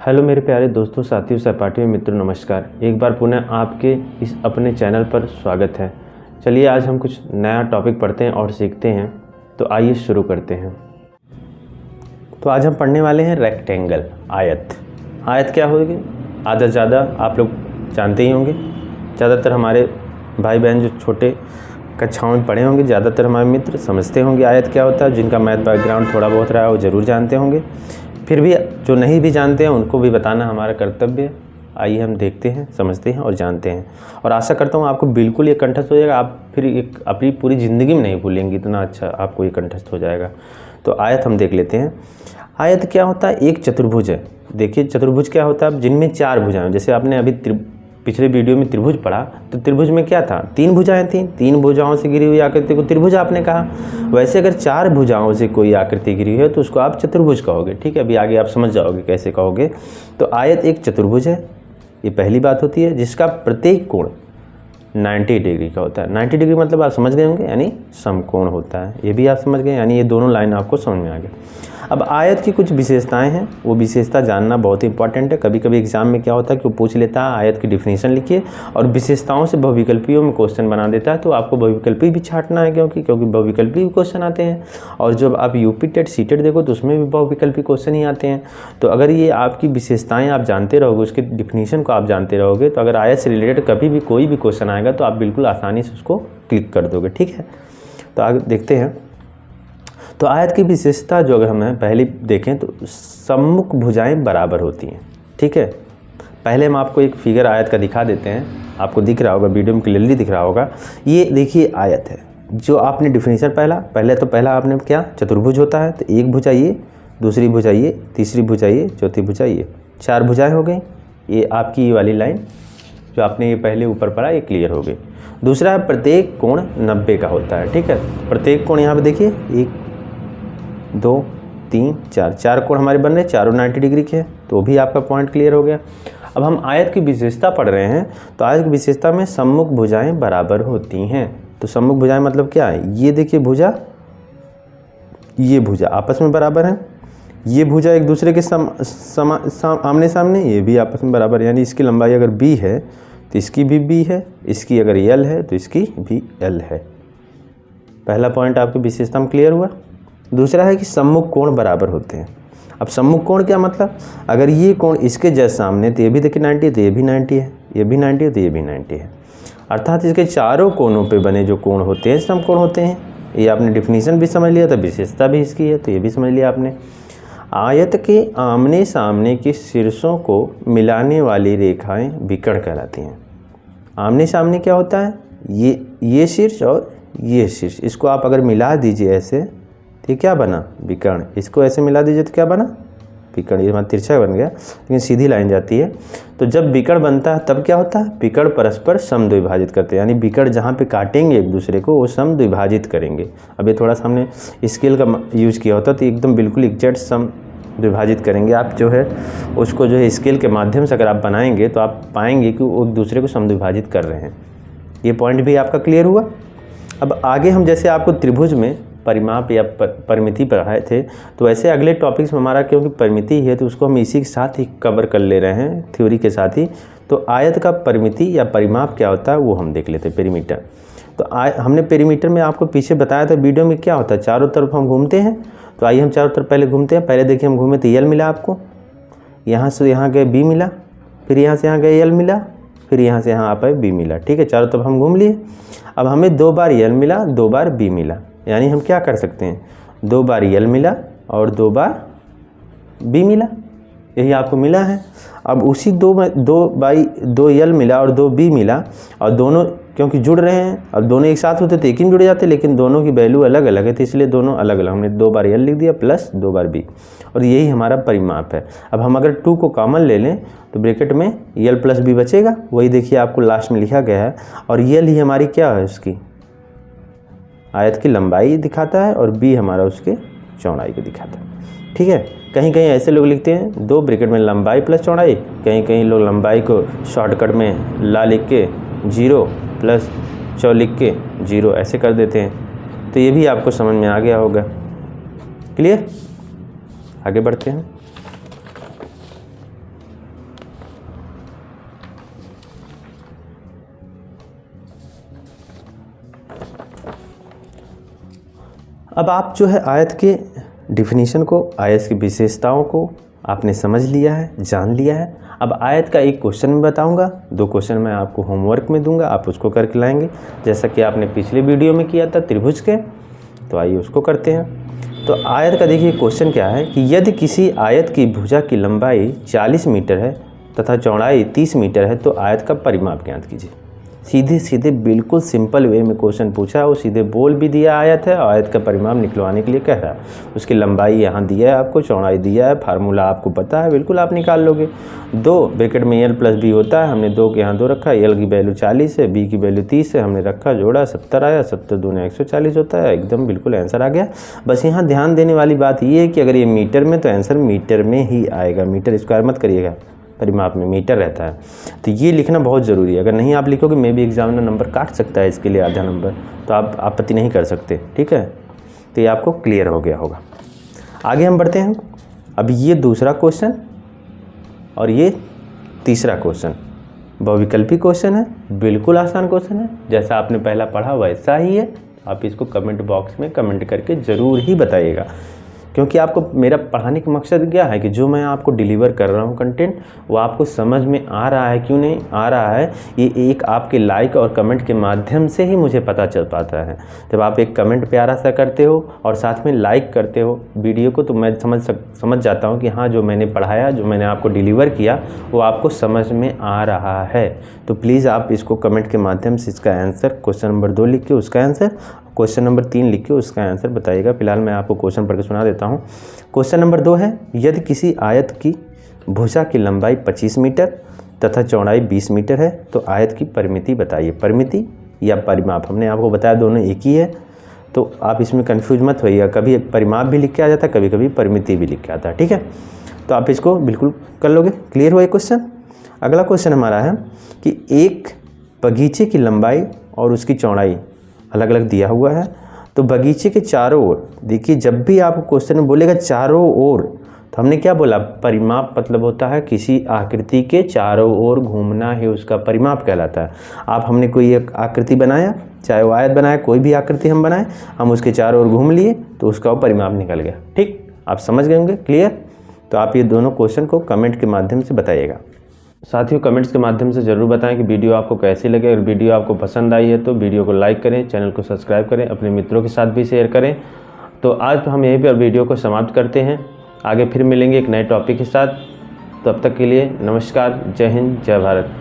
Hello मेरे प्यारे दोस्तों, साथियों, सहपाठियों, मित्रों, नमस्कार। एक बार पुनः आपके इस अपने चैनल पर स्वागत है। चलिए आज हम कुछ नया टॉपिक पढ़ते हैं और सीखते हैं। तो आइए शुरू करते हैं। तो आज हम पढ़ने वाले हैं रेक्टेंगल, आयत। आयत क्या होगी? आधा ज़्यादा आप लोग जानते ही होंगे। ज़्यादातर हमारे भाई बहन जो छोटे कक्षाओं में पढ़े होंगे, ज़्यादातर हमारे मित्र समझते होंगे आयत क्या होता है। जिनका मैथ बैकग्राउंड थोड़ा बहुत रहा है वो ज़रूर जानते होंगे। फिर भी जो नहीं भी जानते हैं उनको भी बताना हमारा कर्तव्य है। आइए हम देखते हैं, समझते हैं और जानते हैं। और आशा करता हूँ आपको बिल्कुल ये कंठस्थ हो जाएगा। आप फिर एक अपनी पूरी ज़िंदगी में नहीं भूलेंगे, इतना अच्छा आपको ये कंठस्थ हो जाएगा। तो आयत हम देख लेते हैं। आयत क्या होता है? एक चतुर्भुज है। देखिए चतुर्भुज क्या होता है, जिनमें चार भुजाएं। जैसे आपने अभी पिछले वीडियो में त्रिभुज पढ़ा, तो त्रिभुज में क्या था? तीन भुजाएं थीं। तीन भुजाओं से घिरी हुई आकृति को त्रिभुज आपने कहा। वैसे अगर चार भुजाओं से कोई आकृति घिरी है तो उसको आप चतुर्भुज कहोगे। ठीक है, अभी आगे आप समझ जाओगे कैसे कहोगे। तो आयत एक चतुर्भुज है, ये पहली बात होती है, जिसका प्रत्येक कोण 90 डिग्री का होता है। 90 डिग्री मतलब आप समझ गए होंगे, यानी समकोण होता है। ये भी आप समझ गए, यानी ये दोनों लाइन आपको समझ में आ गई। अब आयत की कुछ विशेषताएं हैं, वो विशेषता जानना बहुत इंपॉर्टेंट है। कभी कभी एग्जाम में क्या होता है कि वो पूछ लेता है आयत की डिफिनीशन लिखिए, और विशेषताओं से बहुविकल्पियों में क्वेश्चन बना देता है। तो आपको बहुविकल्पी भी छांटना है, क्योंकि बहुविकल्पी भी क्वेश्चन आते हैं। और जब आप यूपी टेट सीटेट देखो तो उसमें भी बहुविकल्पी क्वेश्चन ही आते हैं। तो अगर ये आपकी विशेषताएँ आप जानते रहोगे, उसकी डिफिनीशन को आप जानते रहोगे, तो अगर आयत से रिलेटेड कभी भी कोई भी क्वेश्चन आएगा तो आप बिल्कुल आसानी से उसको क्लिक कर दोगे। ठीक है, तो आगे देखते हैं। तो आयत की विशेषता जो अगर हम पहले देखें तो सम्मुख भुजाएं बराबर होती हैं। ठीक है, पहले हम आपको एक फिगर आयत का दिखा देते हैं। आपको दिख रहा होगा, वीडियो में क्लियरली दिख रहा होगा। ये देखिए आयत है, जो आपने डिफिनीशन पहला आपने क्या, चतुर्भुज होता है। तो एक भुजा ये, दूसरी भुजा ये, तीसरी भुजा ये, चौथी भुजा ये, चार भुजाएँ हो गई। ये आपकी ये वाली लाइन जो आपने ये पहले ऊपर पढ़ा, ये क्लियर हो गई। दूसरा है प्रत्येक कोण 90 का होता है। ठीक है, प्रत्येक कोण यहाँ पे देखिए 1 2 3 4, चार कोण हमारे बन रहे हैं, चारों 90 डिग्री के हैं। तो भी आपका पॉइंट क्लियर हो गया। अब हम आयत की विशेषता पढ़ रहे हैं। तो आयत की विशेषता में सम्मुख भुजाएं बराबर होती हैं। तो सम्मुख भुजाएं मतलब क्या है? ये देखिए भुजा, ये भुजा आपस में बराबर हैं। ये भुजा एक दूसरे के आमने सामने, ये भी आपस में बराबर। यानी इसकी लंबाई अगर b है तो इसकी भी b है, इसकी अगर l है तो इसकी भी l है। पहला पॉइंट आपकी विशेषता में क्लियर हुआ। दूसरा है कि सम्मुख कोण बराबर होते हैं। अब सम्मुख कोण क्या मतलब? अगर ये कोण इसके जस्ट सामने, तो ये भी देखिए 90 है, तो ये भी 90 है, ये भी 90 है, तो ये भी 90 है। अर्थात इसके चारों कोणों पे बने जो कोण होते हैं समकोण होते हैं। ये आपने डिफिनीशन भी समझ लिया, तो विशेषता भी इसकी है, तो ये भी समझ लिया आपने। आयत के आमने सामने के शीर्षों को मिलाने वाली रेखाएं विकर्ण कहलाती हैं। आमने सामने क्या होता है? ये शीर्ष और ये शीर्ष, इसको आप अगर मिला दीजिए ऐसे, तो क्या बना? विकर्ण। इसको ऐसे मिला दीजिए तो क्या बना? विकर्ण। ये हमारा तिरछा बन गया, लेकिन सीधी लाइन जाती है। तो जब विकर्ण बनता है तब क्या होता है? विकर्ण परस्पर समद्विभाजित करते हैं। यानी विकर्ण जहाँ पे काटेंगे एक दूसरे को, वो समद्विभाजित करेंगे। अब ये थोड़ा सा हमने स्केल का यूज किया होता तो एकदम बिल्कुल एग्जैक्ट समद्विभाजित करेंगे। आप जो है उसको जो है स्केल के माध्यम से अगर आप बनाएंगे तो आप पाएंगे कि वो एक दूसरे को समद्विभाजित कर रहे हैं। ये पॉइंट भी आपका क्लियर हुआ। अब आगे हम जैसे आपको त्रिभुज में परिमाप या परिमिति पढ़ाए थे, तो वैसे अगले टॉपिक्स में हमारा क्योंकि परिमिति है तो उसको हम इसी के साथ ही कवर कर ले रहे हैं, थ्योरी के साथ ही। तो आयत का परिमिति या परिमाप क्या होता है वो हम देख लेते हैं। पेरीमीटर, तो हमने पेरीमीटर में आपको पीछे बताया था वीडियो में क्या होता है। चारों तरफ हम घूमते हैं। तो आइए हम चारों तरफ पहले घूमते हैं। पहले देखिए हम घूमे तो यल मिला आपको, यहाँ से यहाँ गए बी मिला, फिर यहाँ से यहाँ गए यल मिला, फिर यहाँ से यहाँ आप आए बी मिला। ठीक है, चारों तरफ हम घूम लिए। अब हमें 2 बार यल मिला, 2 बार बी मिला। यानी हम क्या कर सकते हैं? 2 बार यल मिला और 2 बार बी मिला, यही आपको मिला है। अब उसी 2 यल मिला और 2 बी मिला, और दोनों क्योंकि जुड़ रहे हैं, अब दोनों एक साथ होते तो एक ही में जुड़ जाते, लेकिन दोनों की वैल्यू अलग अलग है, तो इसलिए दोनों अलग अलग। हमने 2 बार यल लिख दिया प्लस 2 बार बी, और यही हमारा परिमाप है। अब हम अगर 2 को कॉमन ले लें तो ब्रैकेट में यल प्लस बी बचेगा, वही देखिए आपको लास्ट में लिखा गया है। और यल ही हमारी क्या है? उसकी आयत की लंबाई दिखाता है, और बी हमारा उसके चौड़ाई को दिखाता है। ठीक है, कहीं कहीं ऐसे लोग लिखते हैं 2 ब्रैकेट में लंबाई प्लस चौड़ाई, कहीं कहीं लोग लंबाई को शॉर्टकट में ला लिख के 0 प्लस चौ लिख के 0 ऐसे कर देते हैं। तो ये भी आपको समझ में आ गया होगा। क्लियर? आगे बढ़ते हैं। अब आप जो है आयत के डिफिनीशन को, आयत की विशेषताओं को आपने समझ लिया है, जान लिया है। अब आयत का एक क्वेश्चन मैं बताऊंगा, 2 क्वेश्चन मैं आपको होमवर्क में दूंगा, आप उसको करके लाएंगे जैसा कि आपने पिछले वीडियो में किया था त्रिभुज के। तो आइए उसको करते हैं। तो आयत का देखिए क्वेश्चन क्या है कि यदि किसी आयत की भुजा की लंबाई 40 मीटर है तथा चौड़ाई 30 मीटर है तो आयत का परिमाप ज्ञात कीजिए। सीधे सीधे बिल्कुल सिंपल वे में क्वेश्चन पूछा है, वो सीधे बोल भी दिया आयत है और आयत का परिमाप निकलवाने के लिए कह रहा है। उसकी लंबाई यहाँ दिया है, आपको चौड़ाई दिया है, फार्मूला आपको पता है, बिल्कुल आप निकाल लोगे। 2 ब्रैकेट में l + b होता है, हमने 2 के यहाँ 2 रखा, l की वैल्यू 40 है, b की वैल्यू 30 है, हमने रखा, जोड़ा 70 आया, 70 दूने 140 होता है, एकदम बिल्कुल आंसर आ गया। बस यहाँ ध्यान देने वाली बात ये है कि अगर ये मीटर में तो आंसर मीटर में ही आएगा, मीटर स्क्वायर मत करिएगा, परिमाप में मीटर रहता है। तो ये लिखना बहुत ज़रूरी है, अगर नहीं आप लिखोगे मे भी एग्जामिनर नंबर काट सकता है इसके लिए आधा नंबर, तो आप आपत्ति नहीं कर सकते, ठीक है। तो ये आपको क्लियर हो गया होगा। आगे हम बढ़ते हैं। अब ये दूसरा क्वेश्चन और ये तीसरा क्वेश्चन बहुविकल्पी क्वेश्चन है, बिल्कुल आसान क्वेश्चन है, जैसा आपने पहला पढ़ा वैसा ही है। आप इसको कमेंट बॉक्स में कमेंट करके ज़रूर ही बताइएगा, क्योंकि आपको मेरा पढ़ाने का मकसद क्या है कि जो मैं आपको डिलीवर कर रहा हूँ कंटेंट वो आपको समझ में आ रहा है, क्यों नहीं आ रहा है, ये एक आपके लाइक और कमेंट के माध्यम से ही मुझे पता चल पाता है। जब आप एक कमेंट प्यारा सा करते हो और साथ में लाइक करते हो वीडियो को, तो मैं समझ जाता हूँ कि हाँ, जो मैंने पढ़ाया, जो मैंने आपको डिलीवर किया वो आपको समझ में आ रहा है। तो प्लीज़ आप इसको कमेंट के माध्यम से इसका आंसर, क्वेश्चन नंबर 2 लिख के उसका आंसर, क्वेश्चन नंबर 3 लिख के उसका आंसर बताइएगा। फिलहाल मैं आपको क्वेश्चन पढ़ के सुना देता हूँ। क्वेश्चन नंबर 2 है, यदि किसी आयत की भुजा की लंबाई 25 मीटर तथा चौड़ाई 20 मीटर है तो आयत की परिमिति बताइए। परिमिति या परिमाप, हमने आपको बताया दोनों एक ही है, तो आप इसमें कन्फ्यूज मत होइएगा। कभी परिमाप भी लिख के आ जाता है, कभी कभी परिमिति भी लिख के आता है, ठीक है। तो आप इसको बिल्कुल कर लोगे। क्लियर हुआ ये क्वेश्चन। अगला क्वेश्चन हमारा है कि एक बगीचे की लंबाई और उसकी चौड़ाई अलग अलग दिया हुआ है, तो बगीचे के चारों ओर, देखिए जब भी आप क्वेश्चन में बोलेगा चारों ओर, तो हमने क्या बोला, परिमाप मतलब होता है किसी आकृति के चारों ओर घूमना ही उसका परिमाप कहलाता है। आप हमने कोई एक आकृति बनाया, चाहे वो आयत बनाया, कोई भी आकृति हम बनाए, हम उसके चारों ओर घूम लिए तो उसका वो परिमाप निकल गया। ठीक, आप समझ गए होंगे। क्लियर। तो आप ये दोनों क्वेश्चन को कमेंट के माध्यम से बताइएगा। साथियों, कमेंट्स के माध्यम से ज़रूर बताएं कि वीडियो आपको कैसी लगे। अगर वीडियो आपको पसंद आई है तो वीडियो को लाइक करें, चैनल को सब्सक्राइब करें, अपने मित्रों के साथ भी शेयर करें। तो आज हम यहीं पर वीडियो को समाप्त करते हैं, आगे फिर मिलेंगे एक नए टॉपिक के साथ। तो अब तक के लिए नमस्कार, जय हिंद, जय भारत।